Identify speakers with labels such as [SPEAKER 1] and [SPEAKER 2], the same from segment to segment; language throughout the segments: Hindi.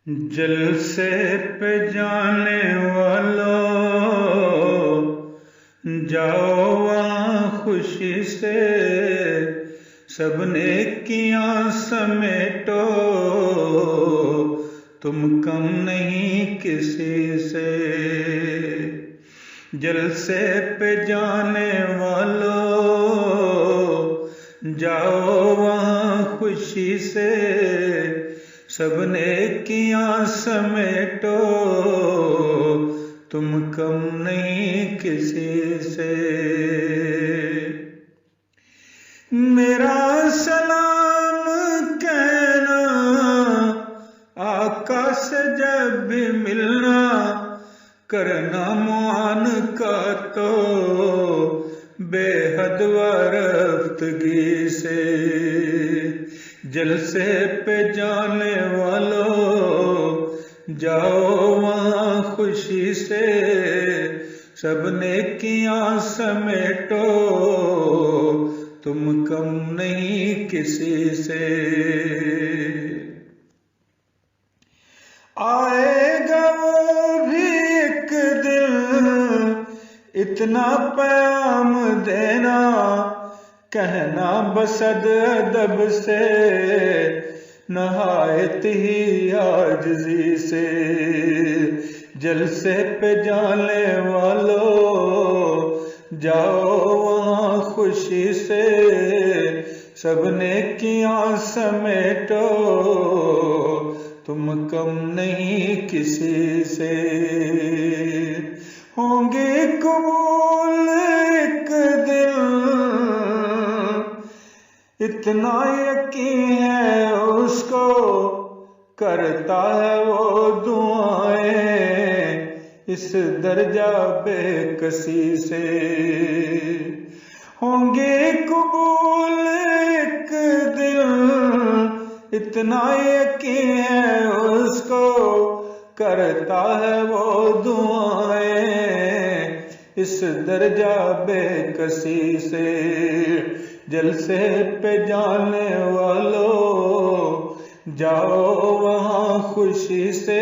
[SPEAKER 1] जलसे पे जाने वालों, जाओ वहाँ खुशी से, सब नेकियां समेटो, तुम कम नहीं किसी से। जलसे पे जाने वालों, जाओ वहाँ खुशी से, सब नेकियां समेटो, तुम कम नहीं किसी से। मेरा सलाम कहना आका से जब भी मिलना, करना मुआन का तो बेहद वरफ्तगी से। जलसे पे जाने वालों, जाओ वहाँ खुशी से, सब नेकियां समेटो, तुम कम नहीं किसी से। आएगा वो भी एक दिन, इतना पैगाम देना, कहना बसद अदब से, नहायत ही आजिज़ी से। जलसे पे जाने वालों, जाओ वहाँ खुशी से, सब नेकियां समेटो, तुम कम नहीं किसी से। होंगे कबूल एक दिन, इतना यकीन है उसको, करता है वो दुआएं इस दर्जा बेकसी से। होंगे कबूल एक दिन, इतना यकीन है उसको, करता है वो दुआएं इस दर्जा बेकसी से। जलसे पे जाने वालों, जाओ वहाँ खुशी से,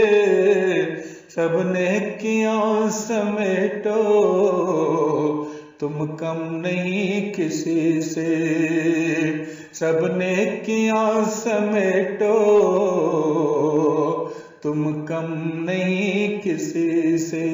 [SPEAKER 1] सब नेकियां समेटो, तुम कम नहीं किसी से। सब नेकियां समेटो, तुम कम नहीं किसी से।